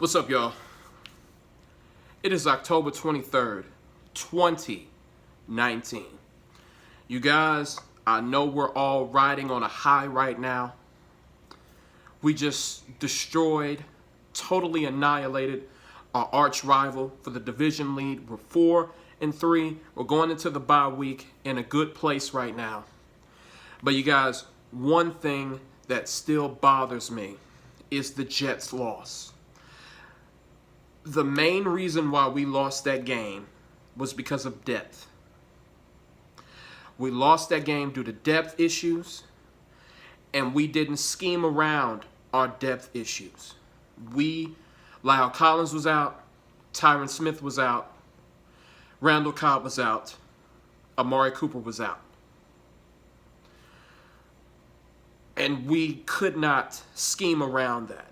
What's up, y'all? It is October 23rd, 2019. You guys, I know we're all riding on a high right now. We just destroyed, totally annihilated our arch rival for the division lead. We're 4-3. We're going into the bye week in a good place right now. But you guys, one thing that still bothers me is the Jets' loss. The main reason why we lost that game was because of depth. We lost that game due to depth issues, and we didn't scheme around our depth issues. Lyle Collins was out, Tyron Smith was out, Randall Cobb was out, Amari Cooper was out. And we could not scheme around that.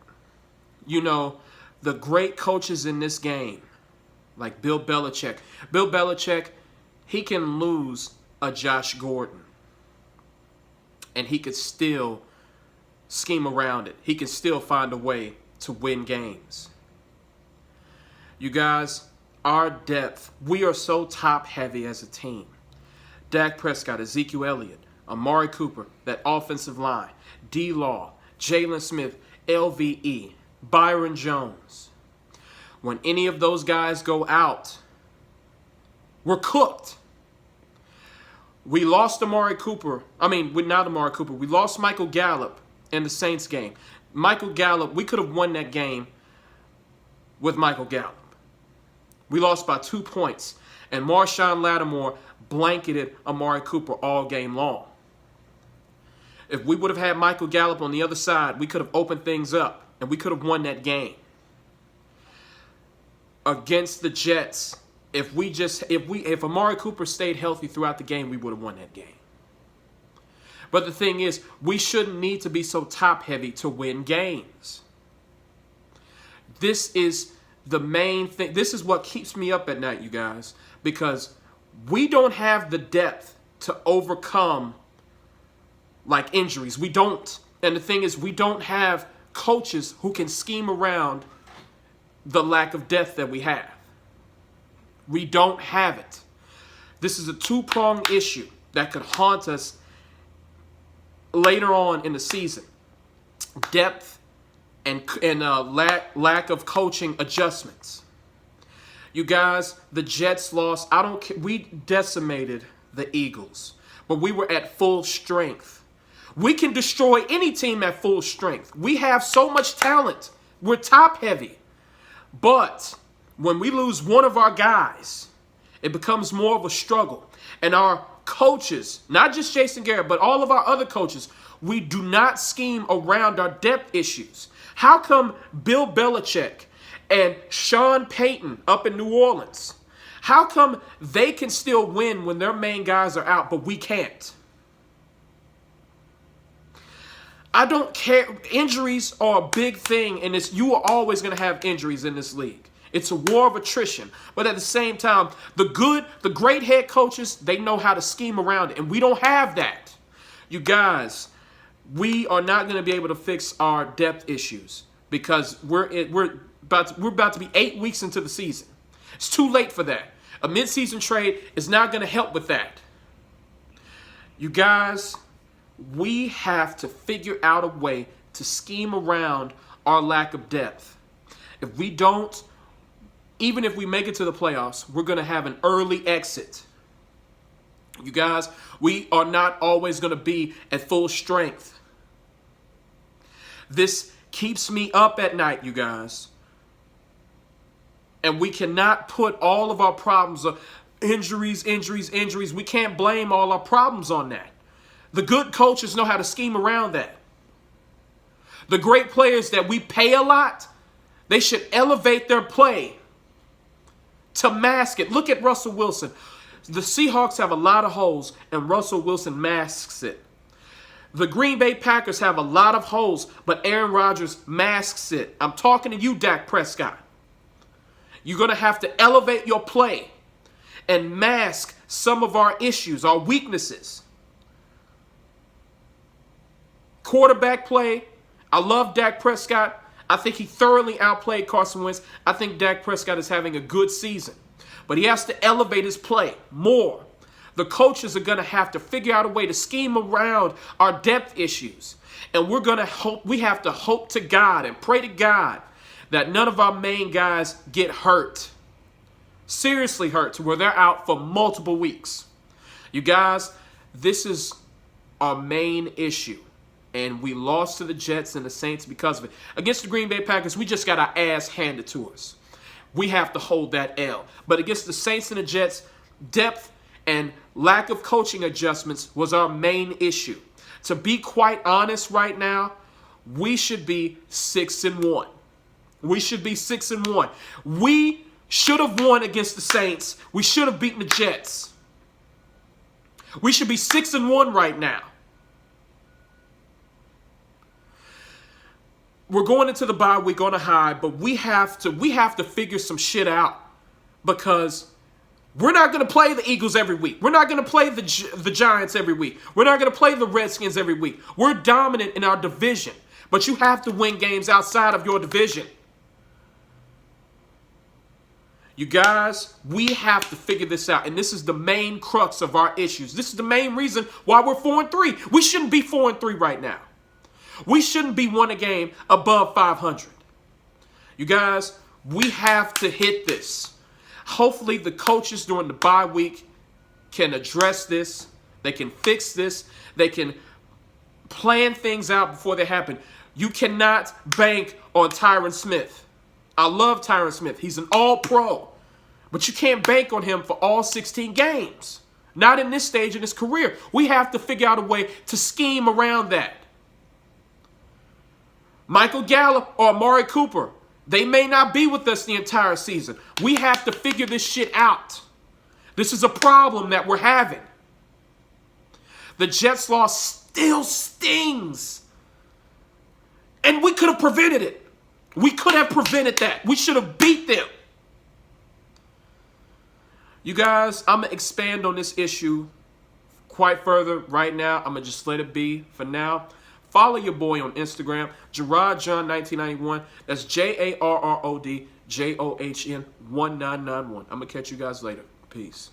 You know, the great coaches in this game, like Bill Belichick. Bill Belichick, he can lose a Josh Gordon, and he could still scheme around it. He can still find a way to win games. You guys, our depth, we are so top-heavy as a team. Dak Prescott, Ezekiel Elliott, Amari Cooper, that offensive line, D-Law, Jalen Smith, LVE, Byron Jones. When any of those guys go out, we're cooked. We lost Amari Cooper. Not Amari Cooper. We lost Michael Gallup in the Saints game. Michael Gallup, we could have won that game with Michael Gallup. We lost by 2 points. And Marshawn Lattimore blanketed Amari Cooper all game long. If we would have had Michael Gallup on the other side, we could have opened things up, and we could have won that game. Against the Jets, if Amari Cooper stayed healthy throughout the game, we would have won that game. But the thing is, we shouldn't need to be so top-heavy to win games. This is the main thing. This is what keeps me up at night, you guys, because we don't have the depth to overcome like injuries. We don't. And the thing is, we don't have coaches who can scheme around the lack of depth that we have. We don't have it. This is a two-pronged issue that could haunt us later on in the season. Depth and lack of coaching adjustments. You guys, the Jets lost. I don't care. We decimated the Eagles, but we were at full strength. We can destroy any team at full strength. We have so much talent. We're top-heavy. But when we lose one of our guys, it becomes more of a struggle. And our coaches, not just Jason Garrett, but all of our other coaches, we do not scheme around our depth issues. How come Bill Belichick and Sean Payton up in New Orleans, how come they can still win when their main guys are out, but we can't? I don't care. Injuries are a big thing, and you are always going to have injuries in this league. It's a war of attrition. But at the same time, the great head coaches, they know how to scheme around it, and we don't have that. You guys, we are not going to be able to fix our depth issues because we're about to be 8 weeks into the season. It's too late for that. A midseason trade is not going to help with that. You guys, we have to figure out a way to scheme around our lack of depth. If we don't, even if we make it to the playoffs, we're going to have an early exit. You guys, we are not always going to be at full strength. This keeps me up at night, you guys. And we cannot put all of our problems of injuries. We can't blame all our problems on that. The good coaches know how to scheme around that. The great players that we pay a lot, they should elevate their play to mask it. Look at Russell Wilson. The Seahawks have a lot of holes, and Russell Wilson masks it. The Green Bay Packers have a lot of holes, but Aaron Rodgers masks it. I'm talking to you, Dak Prescott. You're going to have to elevate your play and mask some of our issues, our weaknesses. Quarterback play, I love Dak Prescott. I think he thoroughly outplayed Carson Wentz. I think Dak Prescott is having a good season. But he has to elevate his play more. The coaches are going to have to figure out a way to scheme around our depth issues. And we have to hope to God and pray to God that none of our main guys get hurt. Seriously hurt to where they're out for multiple weeks. You guys, this is our main issue. And we lost to the Jets and the Saints because of it. Against the Green Bay Packers, we just got our ass handed to us. We have to hold that L. But against the Saints and the Jets, depth and lack of coaching adjustments was our main issue. To be quite honest right now, we should be 6-1. We should be 6-1. We should have won against the Saints. We should have beaten the Jets. We should be 6-1 right now. We're going into the bye week on a high, but we have to figure some shit out because we're not going to play the Eagles every week. We're not going to play the Giants every week. We're not going to play the Redskins every week. We're dominant in our division, but you have to win games outside of your division. You guys, we have to figure this out, and this is the main crux of our issues. This is the main reason why we're 4-3. We shouldn't be 4-3 right now. We shouldn't be one a game above 500. You guys, we have to hit this. Hopefully the coaches during the bye week can address this. They can fix this. They can plan things out before they happen. You cannot bank on Tyron Smith. I love Tyron Smith. He's an all-pro. But you can't bank on him for all 16 games. Not in this stage in his career. We have to figure out a way to scheme around that. Michael Gallup or Amari Cooper, they may not be with us the entire season. We have to figure this shit out. This is a problem that we're having. The Jets loss still stings. And we could have prevented it. We could have prevented that. We should have beat them. You guys, I'm going to expand on this issue quite further right now. I'm going to just let it be for now. Follow your boy on Instagram, JarrodJohn1991. That's JarrodJohn1991. I'm going to catch you guys later. Peace.